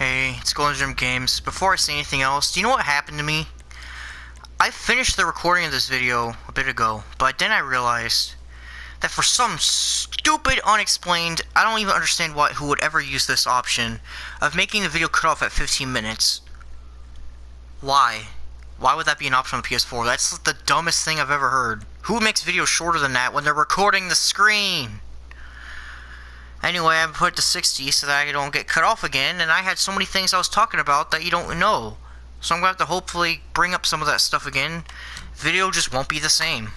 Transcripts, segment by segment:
Hey, it's GoldenGemGames. Before I say anything else, do you know what happened to me? I finished the recording of this video a bit ago, but then I realized that for some stupid, unexplained, I don't even understand who would ever use this option of making the video cut off at 15 minutes. Why? Why would that be an option on the PS4? That's the dumbest thing I've ever heard. Who makes videos shorter than that when they're recording the screen? Anyway, I put it to 60 so that I don't get cut off again, and I had so many things I was talking about that you don't know. So I'm going to have to hopefully bring up some of that stuff again. Video just won't be the same.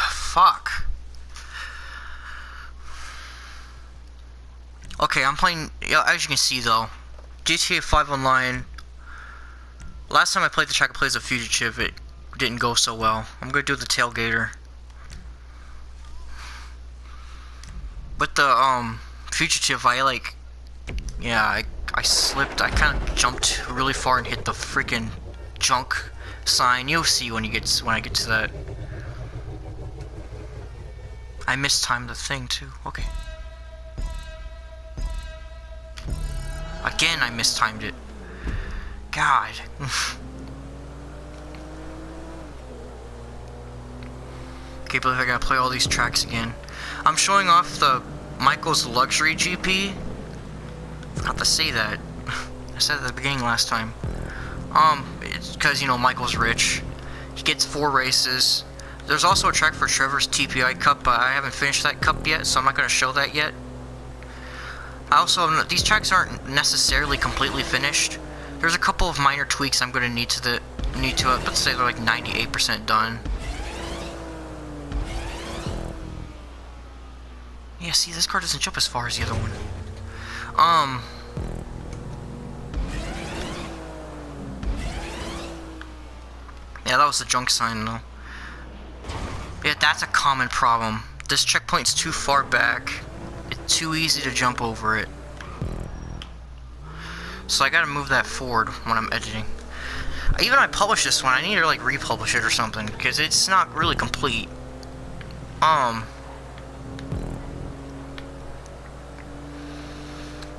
Fuck. Okay, I'm playing, as you can see though, GTA 5 Online. Last time I played the track, I played as a fugitive. It didn't go so well. I'm going to do the tailgater. With the fugitive, I slipped. I kind of jumped really far and hit the freaking junk sign. You'll see when I get to that. I mistimed the thing too. Okay. Again, I mistimed it. God. Can't believe I gotta play all these tracks again. I'm showing off the Michael's luxury GP. I forgot to say that. I said it at the beginning last time. It's because, you know, Michael's rich. He gets 4 races. There's also a track for Trevor's TPI Cup, but I haven't finished that cup yet, so I'm not going to show that yet. These tracks aren't necessarily completely finished. There's a couple of minor tweaks I'm going to need to it, but say they're like 98% done. Yeah, see, this car doesn't jump as far as the other one. Yeah, that was the junk sign, though. Yeah, that's a common problem. This checkpoint's too far back. It's too easy to jump over it. So I gotta move that forward when I'm editing. Even I published this one, I need to, like, republish it or something, because it's not really complete.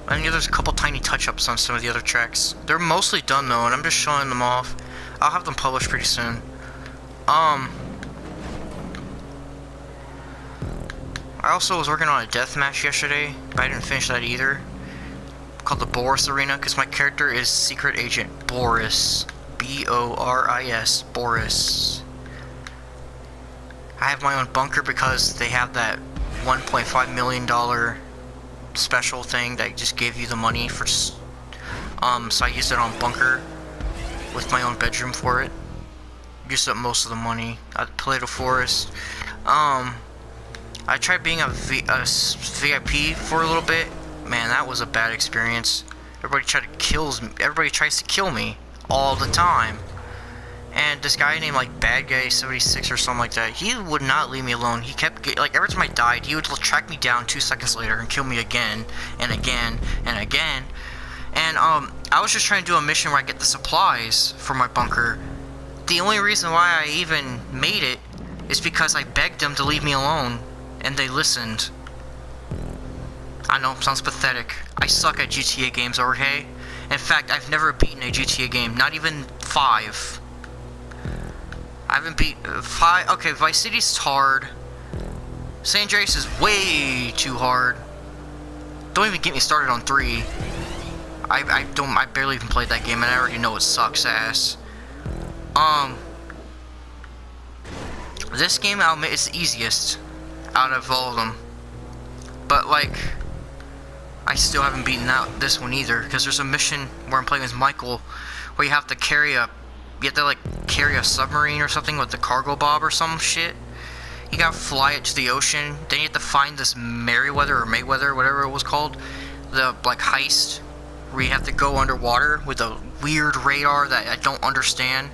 I mean, there's a couple tiny touch-ups on some of the other tracks. They're mostly done though, and I'm just showing them off. I'll have them published pretty soon. I also was working on a deathmatch yesterday, but I didn't finish that either. Called the Boris Arena, because my character is Secret Agent Boris. B-O-R-I-S. Boris. I have my own bunker because they have that $1.5 million special thing that just gave you the money for so I used it on bunker with my own bedroom for it. Used up most of the money. I played a forest. I tried being a VIP for a little bit. Man, that was a bad experience. Everybody tries to kill me all the time. And this guy named like Bad Guy 76 or something like that, he would not leave me alone. He kept like every time I died, he would track me down 2 seconds later and kill me again and again and again. And I was just trying to do a mission where I get the supplies for my bunker. The only reason why I even made it is because I begged them to leave me alone, and they listened. I know, sounds pathetic. I suck at GTA games, okay? In fact, I've never beaten a GTA game, not even 5. I haven't beat 5. Okay, Vice City's hard. San Andreas is way too hard. Don't even get me started on 3. I barely even played that game, and I already know it sucks ass. This game, I'll admit, is the easiest out of all of them. But, like, I still haven't beaten this one either, because there's a mission where I'm playing as Michael, where you have to carry a submarine or something with the cargo bob or some shit. You gotta fly it to the ocean. Then you have to find this Mayweather, whatever it was called, the like heist, where you have to go underwater with a weird radar that I don't understand.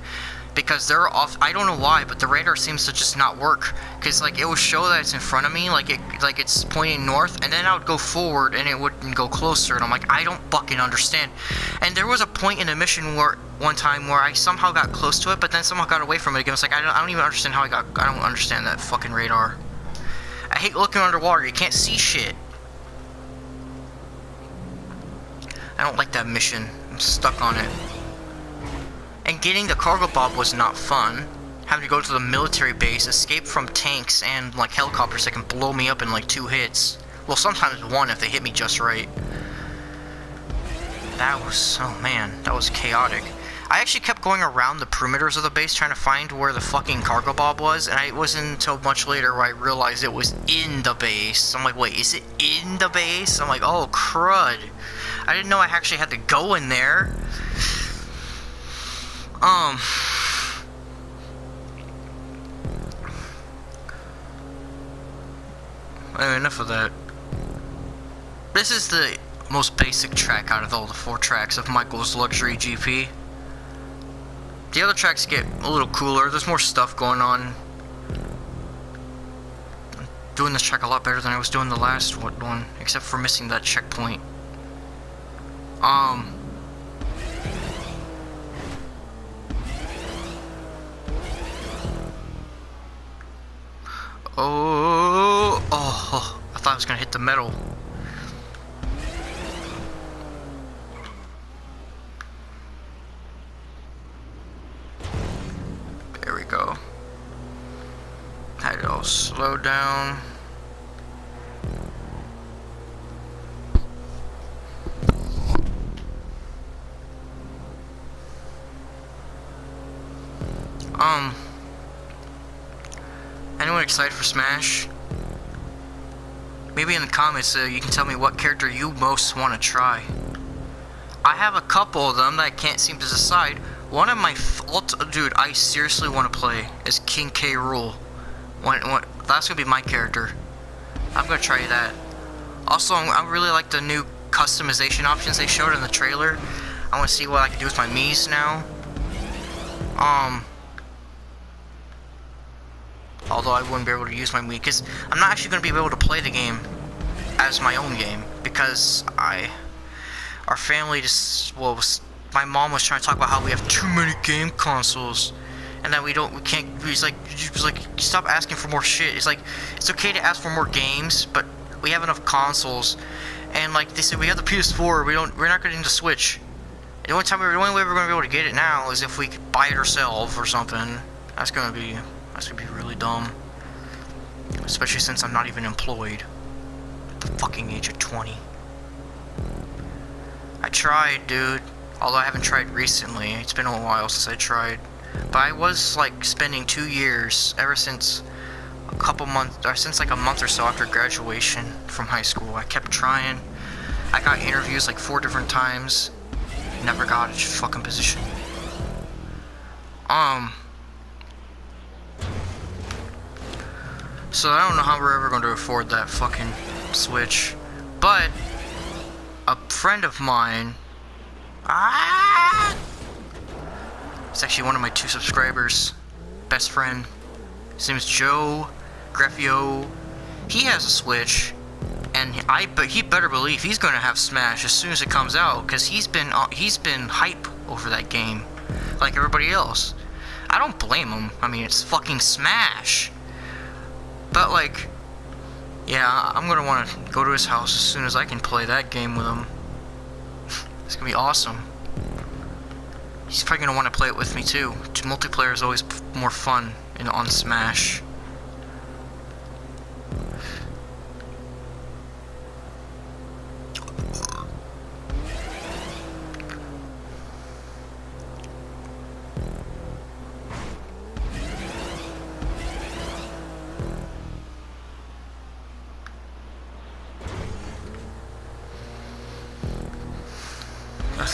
Because they're off. I don't know why, but the radar seems to just not work. Cause like it will show that it's in front of me, like it's pointing north, and then I would go forward and it wouldn't go closer. And I'm like, I don't fucking understand. And there was a point in the mission one time where I somehow got close to it, but then somehow got away from it again. It's like I don't even understand how I don't understand that fucking radar. I hate looking underwater. You can't see shit. I don't like that mission. I'm stuck on it. And getting the cargo bob was not fun. Having to go to the military base, escape from tanks and like helicopters that can blow me up in like 2 hits. Well, sometimes 1 if they hit me just right. That was, oh man, that was chaotic. I actually kept going around the perimeters of the base trying to find where the fucking cargo bob was, and it wasn't until much later where I realized it was in the base. I'm like, wait, is it in the base? I'm like, oh crud. I didn't know I actually had to go in there. Anyway, enough of that. This is the most basic track out of all the 4 tracks of Michael's Luxury GP. The other tracks get a little cooler. There's more stuff going on. I'm doing this track a lot better than I was doing the last one, except for missing that checkpoint. Oh, I thought I was gonna hit the metal. There we go. Had it all slow down. Anyone excited for Smash? Maybe in the comments you can tell me what character you most want to try. I have a couple of them that I can't seem to decide. One of my dude, I seriously want to play as King K. Rool. That's gonna be my character. I'm gonna try that. Also, I really like the new customization options they showed in the trailer. I want to see what I can do with my Miis now. Although I wouldn't be able to use my Mii, because I'm not actually going to be able to play the game as my own game, because our family just, well, my mom was trying to talk about how we have too many game consoles, and that we can't, he's like, stop asking for more shit. It's like, it's okay to ask for more games, but we have enough consoles, and like they said, we have the PS4, we're not getting the Switch. The only way we're going to be able to get it now is if we buy it ourselves or something. That's gonna be really dumb. Especially since I'm not even employed. At the fucking age of 20. I tried, dude. Although I haven't tried recently. It's been a while since I tried. But I was like spending 2 years, ever since a couple months, or since like a month or so after graduation from high school. I kept trying. I got interviews like 4 different times. Never got a fucking position. So I don't know how we're ever going to afford that fucking Switch. But a friend of mine, it's actually one of my 2 subscribers, best friend. His name is Joe Graffio. He has a Switch, and he better believe he's going to have Smash as soon as it comes out, because he's been hype over that game, like everybody else. I don't blame him. I mean, it's fucking Smash. But like, yeah, I'm gonna want to go to his house as soon as I can play that game with him. It's gonna be awesome. He's probably gonna want to play it with me too. Multiplayer is always more fun on Smash.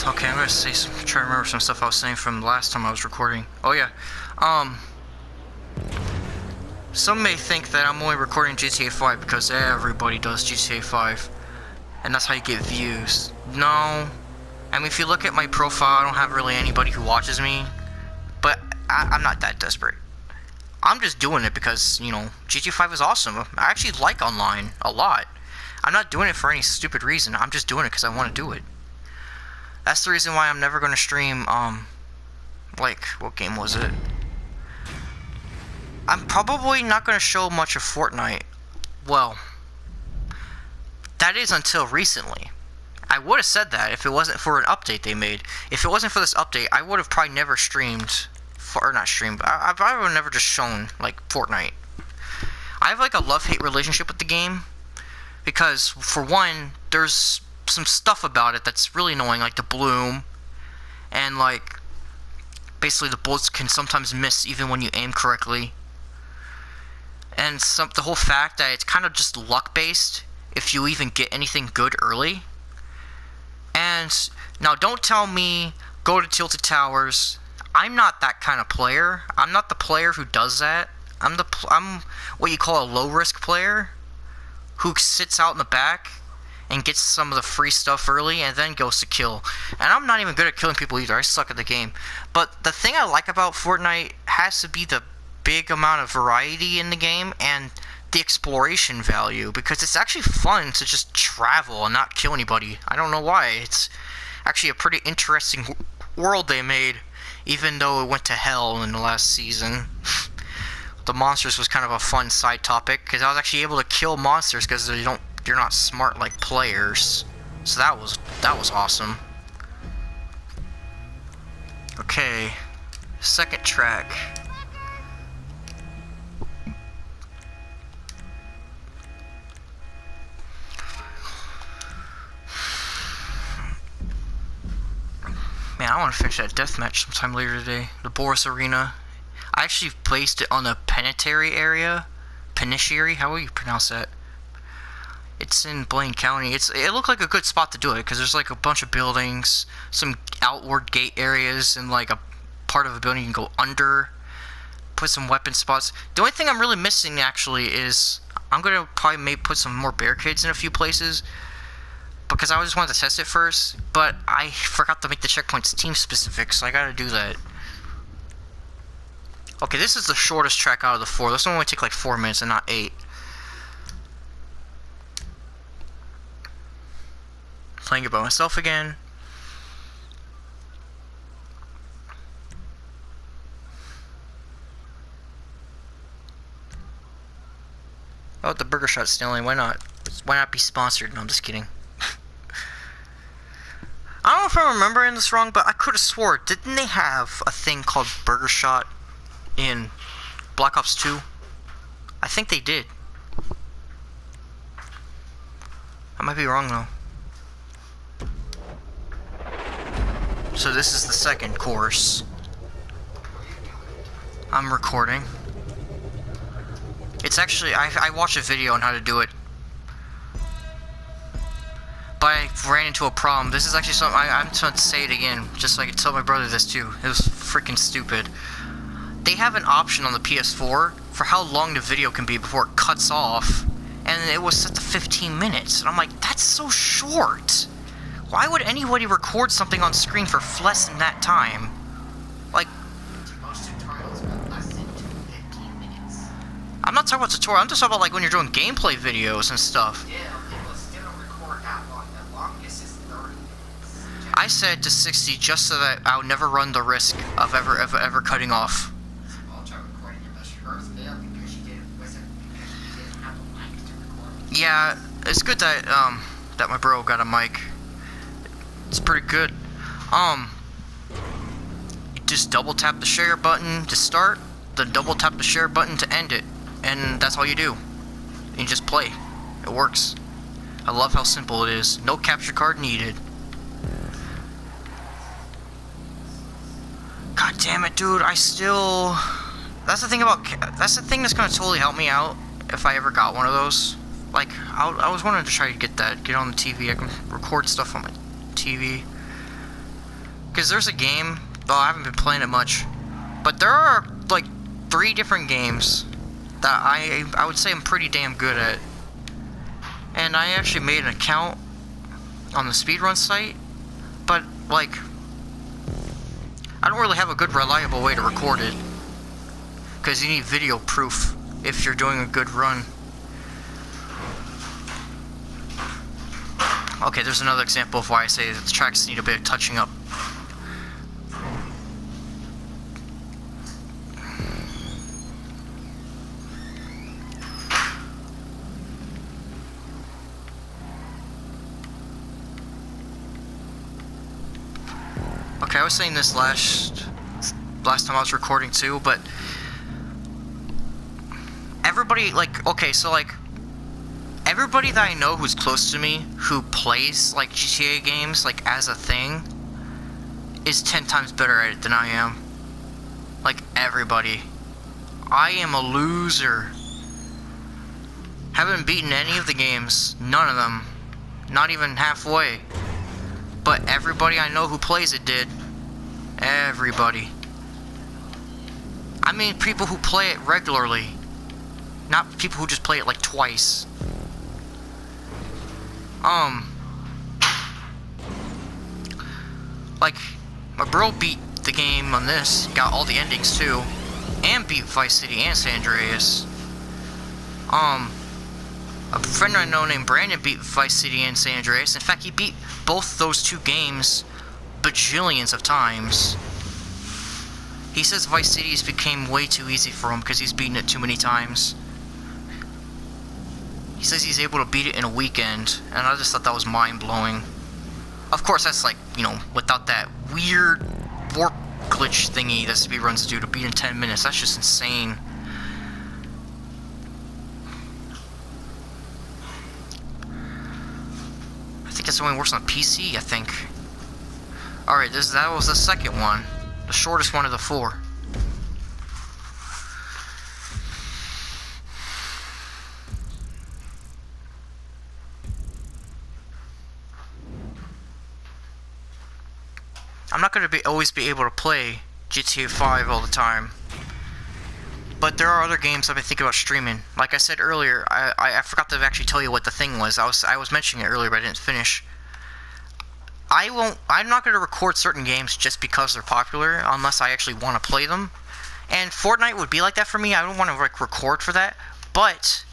Okay, I'm gonna try to remember some stuff I was saying from last time I was recording. Oh yeah, some may think that I'm only recording GTA 5 because everybody does GTA 5, and that's how you get views. No, I mean, if you look at my profile, I don't have really anybody who watches me, but I'm not that desperate. I'm just doing it because, you know, GTA 5 is awesome. I actually like online a lot. I'm not doing it for any stupid reason. I'm just doing it because I want to do it. That's the reason why I'm never going to stream, like, what game was it? I'm probably not going to show much of Fortnite. Well, that is until recently. I would have said that if it wasn't for an update they made. If it wasn't for this update, I would have probably never streamed, or not streamed, but I probably would have never just shown, like, Fortnite. I have, like, a love-hate relationship with the game, because, for one, there's some stuff about it that's really annoying, like the bloom, and, like, basically the bullets can sometimes miss even when you aim correctly. And the whole fact that it's kind of just luck-based, if you even get anything good early. And now don't tell me go to Tilted Towers. I'm not that kind of player. I'm not the player who does that. I'm what you call a low risk player who sits out in the back and gets some of the free stuff early and then goes to kill. And I'm not even good at killing people either. I suck at the game. But the thing I like about Fortnite has to be the big amount of variety in the game and the exploration value, because it's actually fun to just travel and not kill anybody. I don't know why. It's actually a pretty interesting world they made, even though it went to hell in the last season. The monsters was kind of a fun side topic, because I was actually able to kill monsters because they're not smart like players. So that was awesome. Okay, second track. Man, I want to finish that deathmatch sometime later today. The Boris Arena. I actually placed it on the Penitentiary area. Penitentiary? How will you pronounce that? It's in Blaine County. It looked like a good spot to do it, because there's like a bunch of buildings, some outward gate areas, and like a part of a building you can go under. Put some weapon spots. The only thing I'm really missing, actually, is I'm going to probably put some more barricades in a few places, because I just wanted to test it first, but I forgot to make the checkpoints team specific, so I gotta do that. Okay, this is the shortest track out of the 4. This one only take like 4 minutes and not 8. Playing it by myself again. Oh, the burger shot stealing. Why not? Why not be sponsored? No, I'm just kidding. I don't know if I'm remembering this wrong, but I could have swore, didn't they have a thing called Burger Shot in Black Ops 2? I think they did. I might be wrong though. So this is the second course. I'm recording. It's actually, I watched a video on how to do it, but I ran into a problem. This is actually something, I'm trying to say it again, just so I can tell my brother this too. It was freaking stupid. They have an option on the PS4 for how long the video can be before it cuts off, and it was set to 15 minutes. And I'm like, that's so short. Why would anybody record something on screen for less than that time? Like, I'm not talking about tutorial, I'm just talking about like when you're doing gameplay videos and stuff. I set it to 60 just so that I would never run the risk of ever cutting off. Yeah, it's good that that my bro got a mic. It's pretty good. You just double tap the share button to start, then double tap the share button to end it, and that's all you do. And you just play. It works. I love how simple it is. No capture card needed. God damn it, dude, that's the thing that's gonna totally help me out if I ever got one of those. Like, I was wanting to try to get it on the TV. I can record stuff on my TV. Because there's a game, well, I haven't been playing it much, but there are, like, 3 different games that I would say I'm pretty damn good at. And I actually made an account on the speedrun site, but, like, I don't really have a good reliable way to record it, because you need video proof if you're doing a good run. Okay, there's another example of why I say that the tracks need a bit of touching up. Okay, I was saying this last time I was recording too, but everybody, like, okay, so, like, everybody that I know who's close to me who plays, like, GTA games, like, as a thing, is 10 times better at it than I am. Like, everybody. I am a loser. Haven't beaten any of the games. None of them. Not even halfway. But everybody I know who plays it did. Everybody. I mean people who play it regularly. Not people who just play it like twice. Like, my bro beat the game on this, got all the endings too, and beat Vice City and San Andreas. A friend I know named Brandon beat Vice City and San Andreas. In fact, he beat both those two games bajillions of times. He says Vice City's became way too easy for him because he's beaten it too many times. He says he's able to beat it in a weekend, and I just thought that was mind-blowing. Of course, that's like, you know, without that weird warp glitch thingy that speedruns do to beat in 10 minutes. That's just insane. I think it's only worse on PC, I think. Alright, that was the second one. The shortest one of the 4. I'm not going to always be able to play GTA 5 all the time. But there are other games I've been thinking about streaming. Like I said earlier, I forgot to actually tell you what the thing was. I was mentioning it earlier, but I didn't finish. I'm not going to record certain games just because they're popular, unless I actually want to play them. And Fortnite would be like that for me. I don't want to record for that. But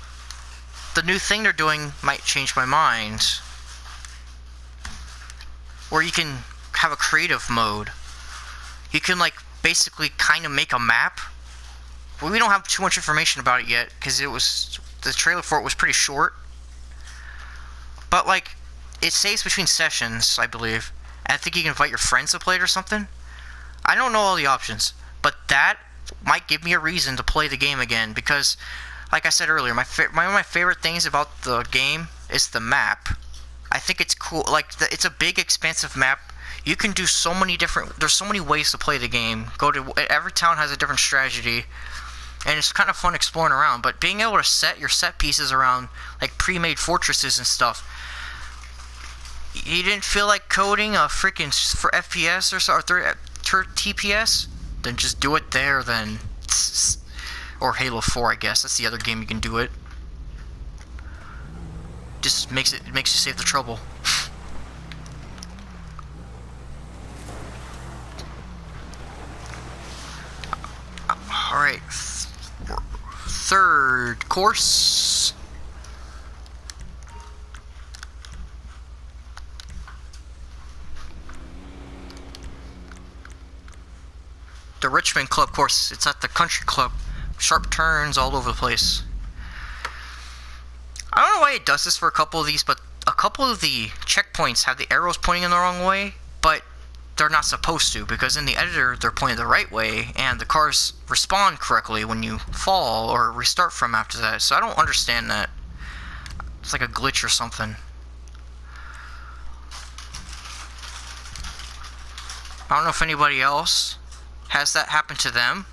the new thing they're doing might change my mind. Where you can have a creative mode. You can, like, basically kind of make a map. Well, we don't have too much information about it yet, because the trailer for it was pretty short. But, like, it saves between sessions, I believe. And I think you can invite your friends to play it or something. I don't know all the options, but that might give me a reason to play the game again, because, like I said earlier, one of my favorite things about the game is the map. I think it's cool. Like, it's a big, expansive map. You can do so many different... There's so many ways to play the game. Every town has a different strategy, and it's kind of fun exploring around. But being able to set your set pieces around, like, pre-made fortresses and stuff... You didn't feel like coding a freaking for FPS or TPS? Then just do it there, then. Or Halo 4, I guess. That's the other game you can do it. Just makes you save the trouble. Alright. Third course. The Richmond Club course. It's at the country club. Sharp turns all over the place. I don't know why it does this for a couple of these, but a couple of the checkpoints have the arrows pointing in the wrong way, but they're not supposed to, because in the editor they're pointed the right way, and the cars respawn correctly when you fall or restart from after that. So I don't understand that. It's like a glitch or something. I don't know if anybody else has that happen to them.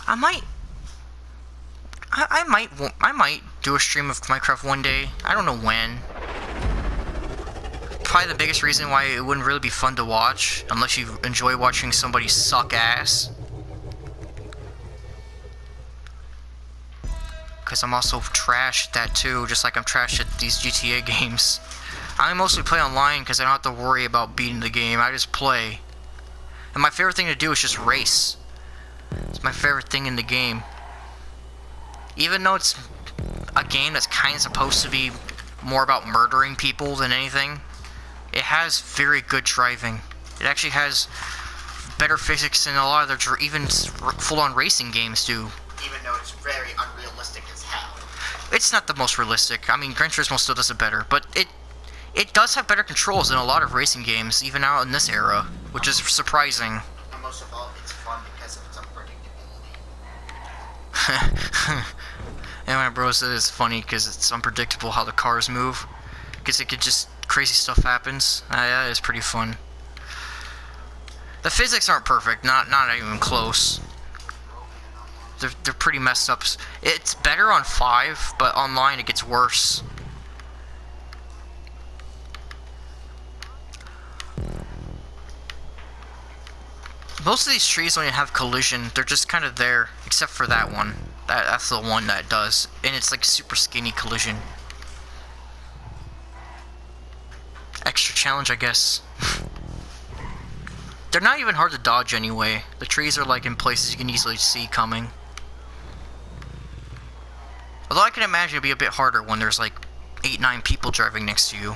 I might do a stream of Minecraft one day. I don't know when. Probably the biggest reason why it wouldn't really be fun to watch, unless you enjoy watching somebody suck ass. Because I'm also trash at that too, just like I'm trash at these GTA games. I mostly play online because I don't have to worry about beating the game. I just play. And my favorite thing to do is just race. It's my favorite thing in the game. Even though it's a game that's kind of supposed to be more about murdering people than anything, it has very good driving. It actually has better physics than a lot of their even full-on racing games do. Even though it's very unrealistic as hell. It's not the most realistic. I mean, Gran Turismo still does it better, but it does have better controls than a lot of racing games, even out in this era, which is surprising. And most of all, it's fun because of its unpredictability. And my bro said it's funny because it's unpredictable how the cars move. Because it could just, crazy stuff happens. Yeah, it's pretty fun. The physics aren't perfect, not even close. They're pretty messed up. It's better on 5, but online it gets worse. Most of these trees don't even have collision. They're just kind of there, except for that one. That's the one that does, and it's like super skinny collision. Extra challenge, I guess. They're not even hard to dodge anyway. The trees are like in places you can easily see coming. Although I can imagine it'd be a bit harder when there's like 8-9 people driving next to you.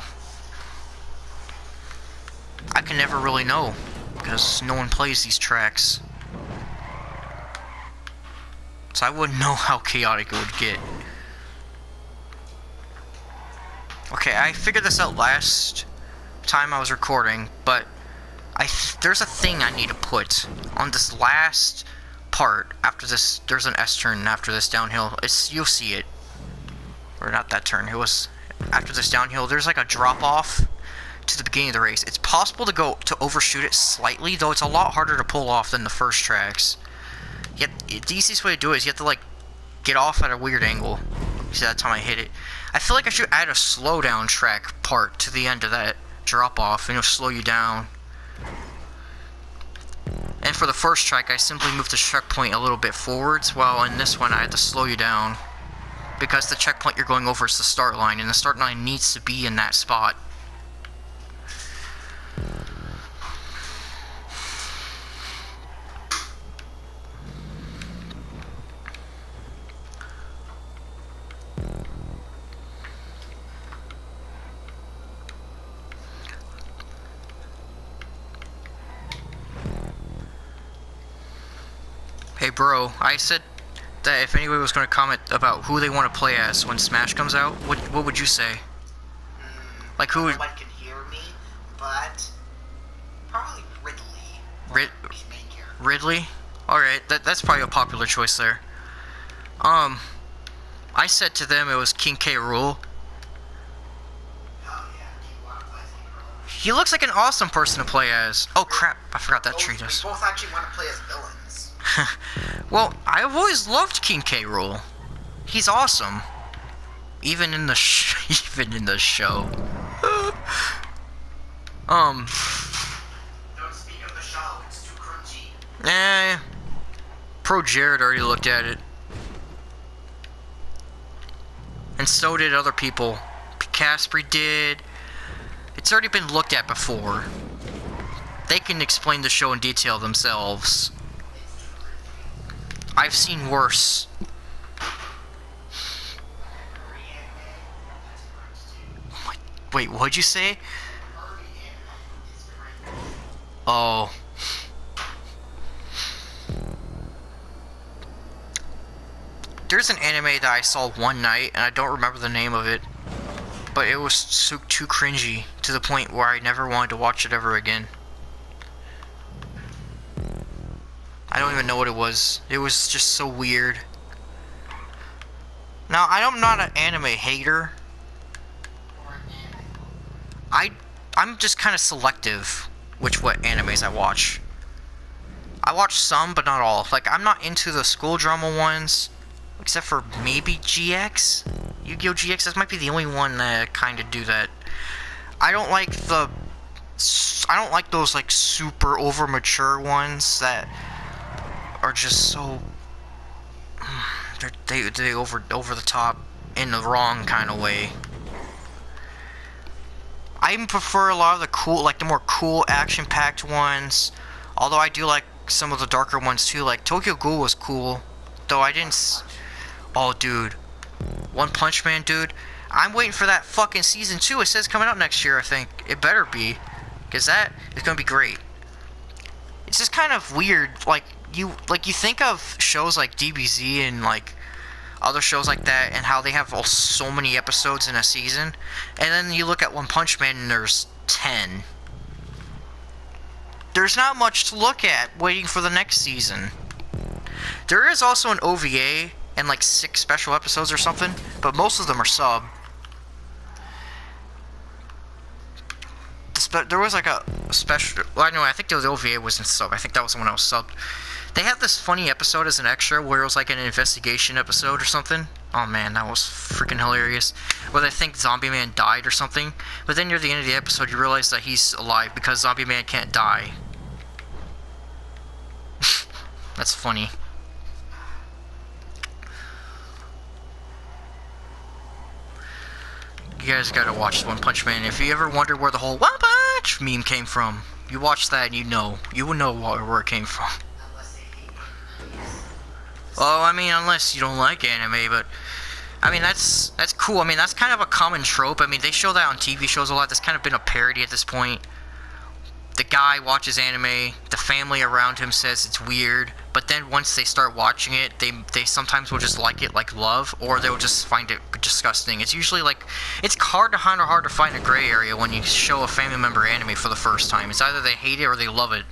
I can never really know, because no one plays these tracks. So I wouldn't know how chaotic it would get. Okay, I figured this out last time I was recording, but there's a thing I need to put on this last part after this. There's an S turn after this downhill. You'll see it. Or not that turn. It was after this downhill. There's like a drop off to the beginning of the race. It's possible to overshoot it slightly, though it's a lot harder to pull off than the first tracks. Yet the easiest way to do it is you have to like get off at a weird angle. See, that time I hit it. I feel like I should add a slowdown track part to the end of that drop off, and it'll slow you down. And for the first track, I simply moved the checkpoint a little bit forwards, while in this one I had to slow you down. Because the checkpoint you're going over is the start line, and the start line needs to be in that spot. Hey bro, I said that if anybody was going to comment about who they want to play as when Smash comes out, what would you say? Like who would... Nobody can hear me, but probably Ridley. Ridley? Alright, that's probably a popular choice there. I said to them it was King K. Rool. Oh yeah, you want to play as King Rool. He looks like an awesome person to play as. Oh crap, I forgot that tree does. We both actually want to play as villains. Well, I've always loved King K. Rool. He's awesome. Even in the even in the show. Don't speak of the show, it's too cringy. Pro Jared already looked at it. And so did other people. Caspery did. It's already been looked at before. They can explain the show in detail themselves. I've seen worse. Wait, what'd you say? Oh. There's an anime that I saw one night, and I don't remember the name of it. But it was too cringy, to the point where I never wanted to watch it ever again. I don't even know what it was. It was just so weird. Now, I'm not an anime hater. I'm just kind of selective what animes I watch. I watch some, but not all. Like, I'm not into the school drama ones, except for maybe GX. Yu-Gi-Oh! GX, that might be the only one that kind of do that. I don't like those like super over mature ones that are just so they over the top in the wrong kind of way. I even prefer a lot of the the more cool action-packed ones. Although I do like some of the darker ones too. Like Tokyo Ghoul was cool, though I didn't. Oh, dude, One Punch Man, dude. I'm waiting for that fucking season 2. It says coming out next year. I think it better be, because that is gonna be great. It's just kind of weird, like you think of shows like DBZ and like other shows like that, and how they have so many episodes in a season, and then you look at One Punch Man and there's 10. There's not much to look at waiting for the next season. There is also an OVA and like 6 special episodes or something, but most of them are sub. There was like a special. Well, anyway, I think the OVA wasn't sub. I think that was the one I was subbed. They had this funny episode as an extra where it was like an investigation episode or something. Oh man, that was freaking hilarious. Where they think Zombie Man died or something, but then near the end of the episode you realize that he's alive because Zombie Man can't die. That's funny. You guys gotta watch One Punch Man. If you ever wonder where the whole One Punch meme came from, you watch that and you will know where it came from. Well, I mean, unless you don't like anime, but I mean that's cool. I mean, that's kind of a common trope. I mean, they show that on TV shows a lot. That's kind of been a parody at this point. The guy watches anime, the family around him says it's weird, but then once they start watching it, they sometimes will just like it like love, or they'll just find it disgusting. It's usually like, it's hard to find a gray area when you show a family member anime for the first time. It's either they hate it or they love it.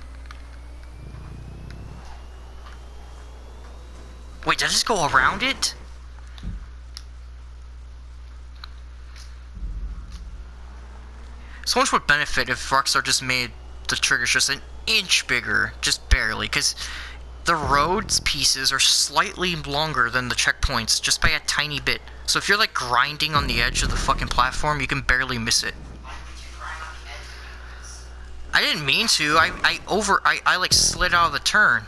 Wait, did I just go around it? So much would benefit if Rockstar just made the triggers just an inch bigger, just barely, because the roads pieces are slightly longer than the checkpoints, just by a tiny bit. So if you're like grinding on the edge of the fucking platform, you can barely miss it. I didn't mean to. I like slid out of the turn.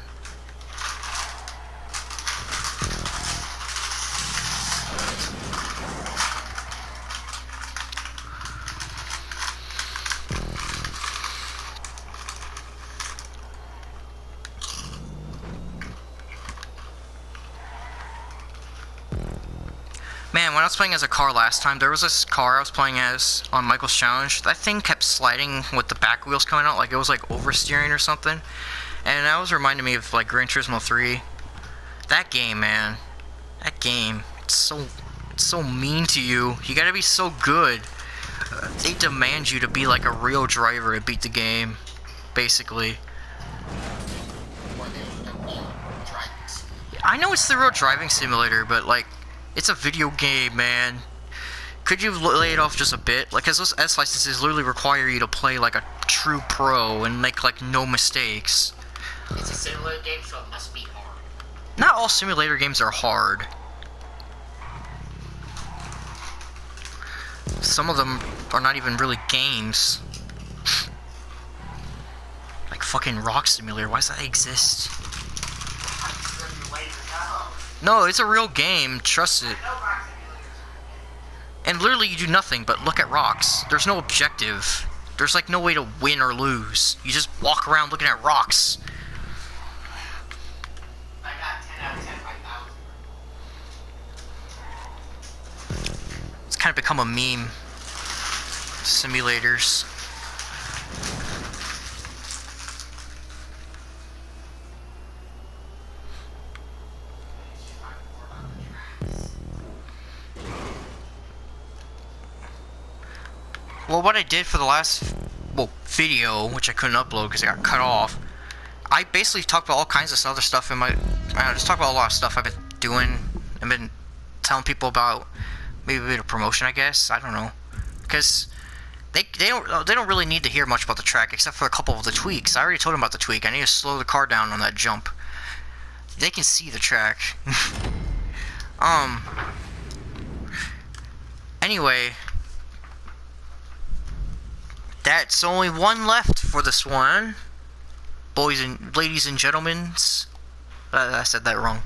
Man, when I was playing as a car last time, there was this car I was playing as on Michael's Challenge. That thing kept sliding with the back wheels coming out, like it was like oversteering or something. And that was reminding me of like Gran Turismo 3. That game, man. That game. It's so mean to you. You gotta be so good. They demand you to be like a real driver to beat the game, basically. I know it's the real driving simulator, but like, it's a video game, man. Could you lay it off just a bit? Like, cause those S licenses literally require you to play like a true pro and make like no mistakes. It's a simulator game, so it must be hard. Not all simulator games are hard. Some of them are not even really games. Like fucking Rock Simulator, why does that exist? No, it's a real game, trust it. And literally you do nothing but look at rocks. There's no objective. There's like no way to win or lose. You just walk around looking at rocks. I got 10 out of 10 by 1,000. It's kind of become a meme. Simulators. Well, what I did for the last video, which I couldn't upload because it got cut off, I basically talked about all kinds of other stuff in my. I just talked about a lot of stuff I've been doing. I've been telling people about maybe a bit of promotion, I guess. I don't know, because they don't really need to hear much about the track except for a couple of the tweaks. I already told them about the tweak. I need to slow the car down on that jump. They can see the track. Anyway. That's only one left for this one, ladies and gentlemen. I said that wrong.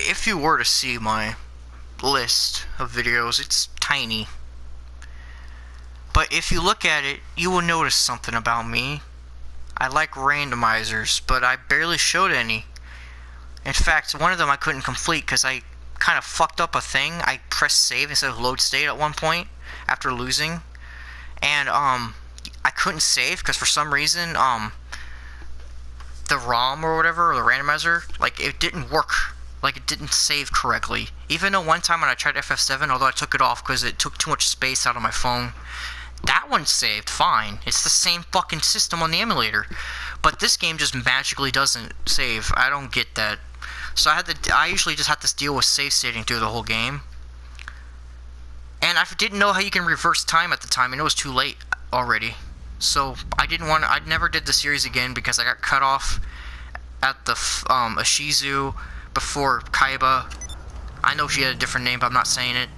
If you were to see my list of videos, it's tiny. But if you look at it, you will notice something about me. I like randomizers, but I barely showed any. In fact, one of them I couldn't complete because I kind of fucked up a thing. I pressed save instead of load state at one point after losing, and I couldn't save because for some reason the ROM or whatever, or the randomizer, like it didn't work. Like it didn't save correctly. Even though one time when I tried FF7, although I took it off because it took too much space out of my phone, that one saved fine. It's the same fucking system on the emulator. But this game just magically doesn't save. I don't get that. So I usually just have to deal with save stating through the whole game. And I didn't know how you can reverse time at the time, and it was too late already. So I never did the series again because I got cut off at the Ashizu before Kaiba. I know she had a different name, but I'm not saying it.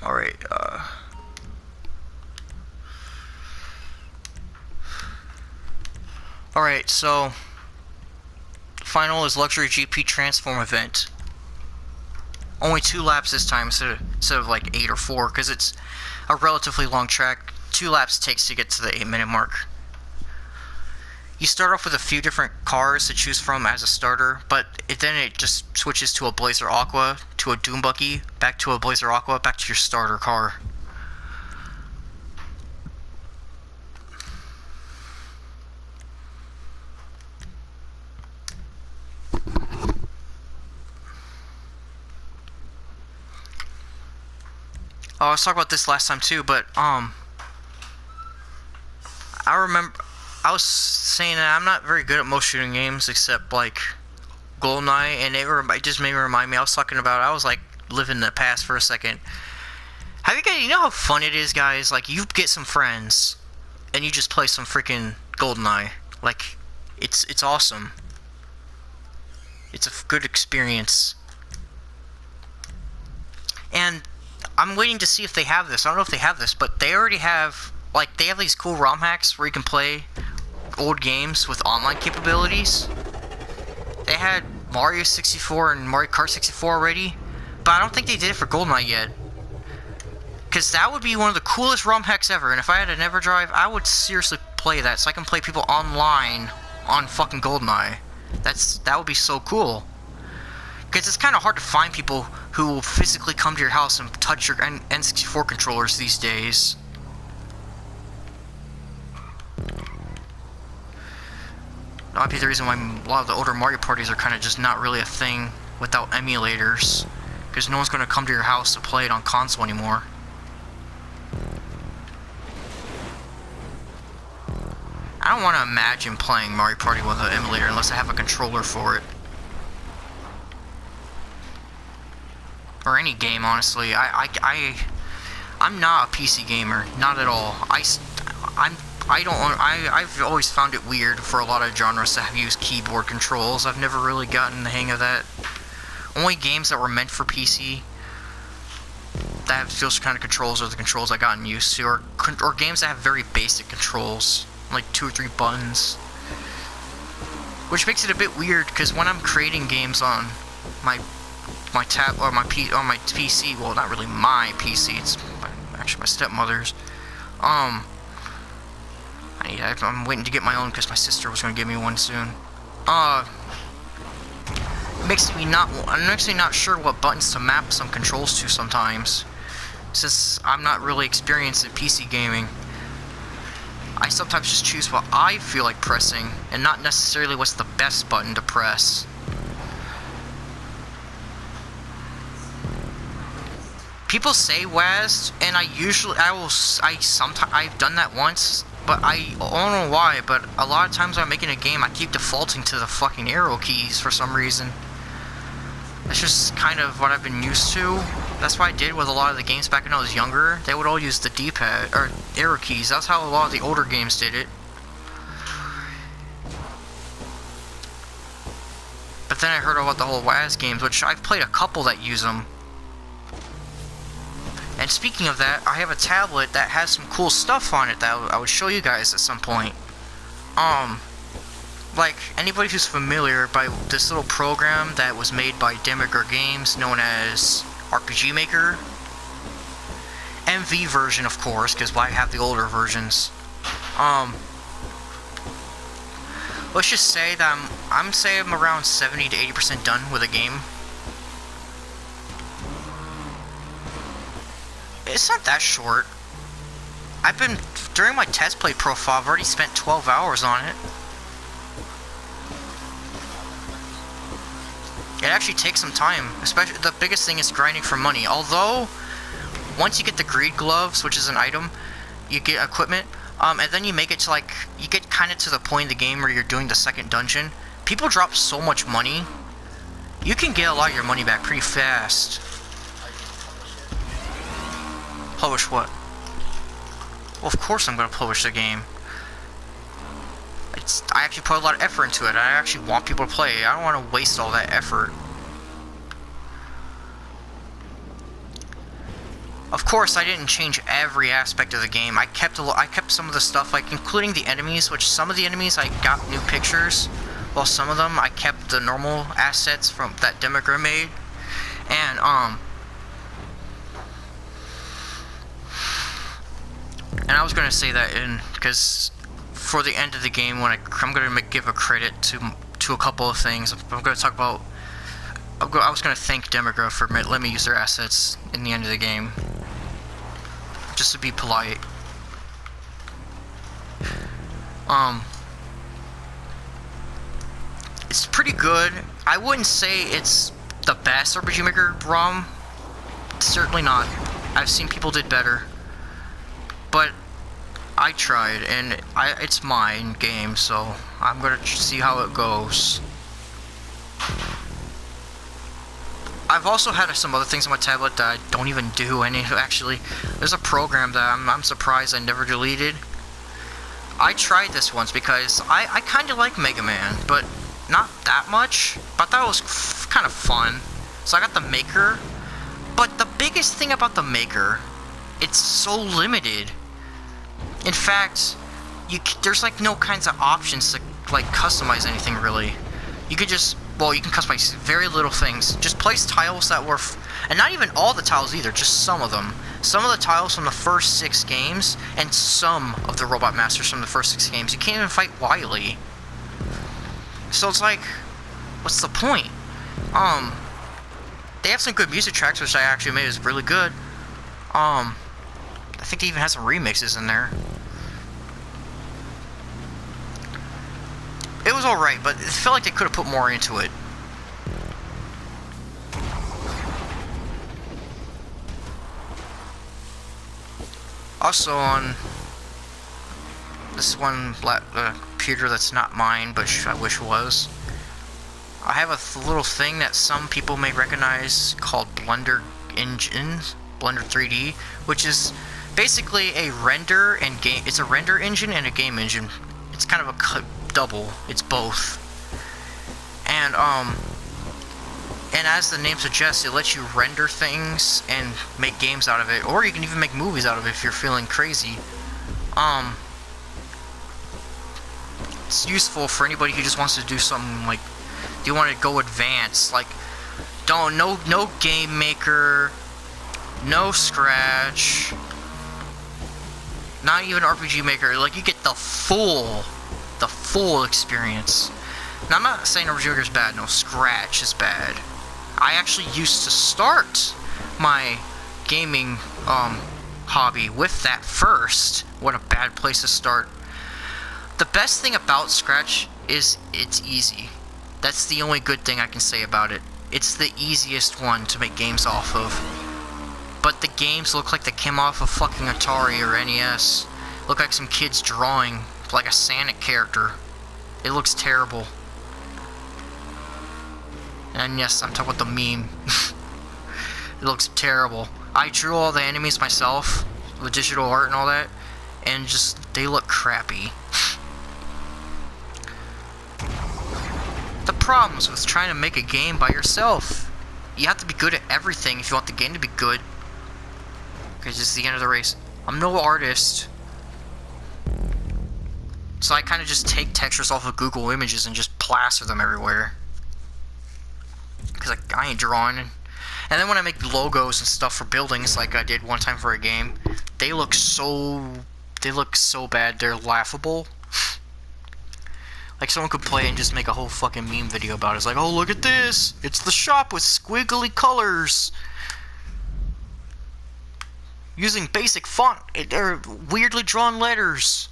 Alright, Alright, so final is Luxury GP Transform event. Only 2 laps this time instead of like 8 or 4, because it's a relatively long track. 2 laps takes to get to the 8-minute mark. You start off with a few different cars to choose from as a starter, but then it just switches to a Blazer Aqua, to a Doom Buggy, back to a Blazer Aqua, back to your starter car. Oh, I was talking about this last time too, but I remember I was saying that I'm not very good at most shooting games except like GoldenEye, and it just made me remind me. I was like living in the past for a second. You know how fun it is, guys? Like you get some friends and you just play some freaking GoldenEye. Like it's awesome. It's a good experience. And I'm waiting to see if they have this. I don't know if they have this, but they already have, like, they have these cool ROM hacks where you can play old games with online capabilities. They had Mario 64 and Mario Kart 64 already, but I don't think they did it for GoldenEye yet. Because that would be one of the coolest ROM hacks ever, and if I had an EverDrive, I would seriously play that, so I can play people online on fucking GoldenEye. That would be so cool. Because it's kind of hard to find people who will physically come to your house and touch your N64 controllers these days. That might be the reason why a lot of the older Mario parties are kind of just not really a thing without emulators. Because no one's going to come to your house to play it on console anymore. I don't want to imagine playing Mario Party with an emulator unless I have a controller for it. Or any game, honestly. I'm not a PC gamer, not at all. I've always found it weird for a lot of genres to have used keyboard controls. I've never really gotten the hang of that. Only games that were meant for PC that have those kind of controls are the controls I've gotten used to, or games that have very basic controls, like 2 or 3 buttons. Which makes it a bit weird, because when I'm creating games on my tab or my PC, well, not really my PC, it's actually my stepmother's. I'm waiting to get my own because my sister was going to give me one soon. It makes me I'm actually not sure what buttons to map some controls to sometimes, since I'm not really experienced in PC gaming. I sometimes just choose what I feel like pressing, and not necessarily what's the best button to press. People say WASD, and I've done that once, but I don't know why, but a lot of times when I'm making a game, I keep defaulting to the fucking arrow keys for some reason. That's just kind of what I've been used to. That's what I did with a lot of the games back when I was younger. They would all use the D-pad, or arrow keys. That's how a lot of the older games did it. But then I heard about the whole WASD games, which I've played a couple that use them. And speaking of that, I have a tablet that has some cool stuff on it that I would show you guys at some point. Like, anybody who's familiar by this little program that was made by GoldenGemGames known as RPG Maker, MV version, of course, because I have the older versions. Let's just say that I'm saying I'm around 70 to 80% done with a game. It's not that short. During my test play profile, I've already spent 12 hours on it. It actually takes some time, especially the biggest thing is grinding for money. Although, once you get the greed gloves, which is an item, you get equipment, and then you make it to like, you get kind of to the point in the game where you're doing the second dungeon. People drop so much money, you can get a lot of your money back pretty fast. Publish what? Well, of course I'm going to publish the game. I actually put a lot of effort into it. I actually want people to play. I don't want to waste all that effort. Of course, I didn't change every aspect of the game. I kept some of the stuff, like including the enemies, which some of the enemies I got new pictures, while some of them I kept the normal assets from that Demagra made. And I was gonna say that because for the end of the game, when I'm gonna give a credit to a couple of things. I'm gonna talk about. I was gonna thank Demagra for letting me use their assets in the end of the game, just to be polite. It's pretty good. I wouldn't say it's the best RPG Maker ROM. Certainly not. I've seen people did better. But I tried, and it's my game, so I'm gonna see how it goes. I've also had some other things on my tablet that I don't even do any. Actually, there's a program that I'm surprised I never deleted. I tried this once because I kind of like Mega Man, but not that much. But I thought it was kind of fun, so I got the Maker. But the biggest thing about the Maker, it's so limited. In fact, there's like no kinds of options to like customize anything really. You could just, well, you can customize very little things. Just place tiles that were, and not even all the tiles either, just some of them. Some of the tiles from the first 6 games, and some of the Robot Masters from the first 6 games. You can't even fight Wily. So it's like, what's the point? They have some good music tracks, which I actually made is really good. I think they even have some remixes in there. It was alright, but it felt like they could have put more into it. Also on this one computer that's not mine, but I wish was, I have a little thing that some people may recognize called Blender 3D, which is basically a render and game. It's a render engine and a game engine. It's kind of a double. It's both. And as the name suggests, it lets you render things and make games out of it, or you can even make movies out of it if you're feeling crazy. It's useful for anybody who just wants to do something like, do you want to go advanced, like, no game maker, no Scratch, not even RPG Maker. Like, you get the full experience. Now, I'm not saying RPG Maker is bad. No, Scratch is bad. I actually used to start my gaming hobby with that first. What a bad place to start. The best thing about Scratch is it's easy. That's the only good thing I can say about it. It's the easiest one to make games off of. But the games look like they came off of fucking Atari or NES. Look like some kids drawing like a Sonic character. It looks terrible. And yes, I'm talking about the meme. It looks terrible. I drew all the enemies myself with digital art and all that, and just, they look crappy. The problems with trying to make a game by yourself. You have to be good at everything if you want the game to be good. Because it's the end of the race. I'm no artist. So I kind of just take textures off of Google Images and just plaster them everywhere. Because I ain't drawing. And then when I make logos and stuff for buildings, like I did one time for a game, they look so bad. They're laughable. Like someone could play and just make a whole fucking meme video about it. It's like, oh, look at this! It's the shop with squiggly colors. Using basic font. They're weirdly drawn letters.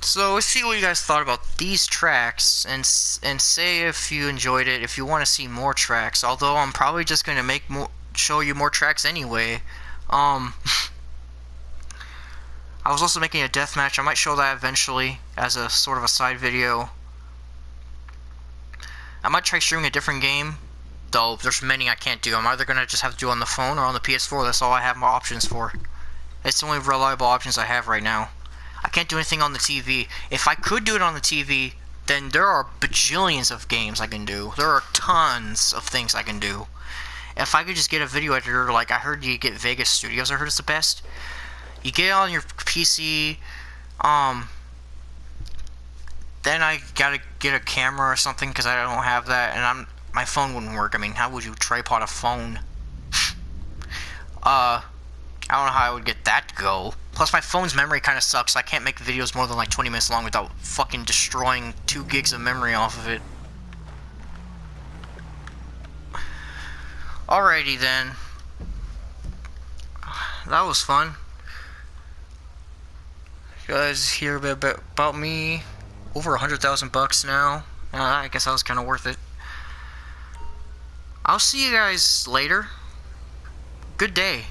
So let's see what you guys thought about these tracks, and say if you enjoyed it. If you want to see more tracks, although I'm probably just gonna show you more tracks anyway. I was also making a deathmatch. I might show that eventually as a sort of a side video. I might try streaming a different game, though there's many I can't do. I'm either gonna just have to do it on the phone or on the PS4. That's all I have my options for. It's the only reliable options I have right now. I can't do anything on the TV. If I could do it on the TV, then there are bajillions of games I can do. There are tons of things I can do. If I could just get a video editor, like I heard you get Vegas Studios, I heard it's the best. You get it on your PC, then I gotta get a camera or something because I don't have that, and my phone wouldn't work. I mean, how would you tripod a phone? I don't know how I would get that to go. Plus, my phone's memory kind of sucks. So I can't make videos more than like 20 minutes long without fucking destroying 2 gigs of memory off of it. Alrighty then. That was fun. You guys hear a bit about me. Over $100,000 now. I guess that was kind of worth it. I'll see you guys later. Good day.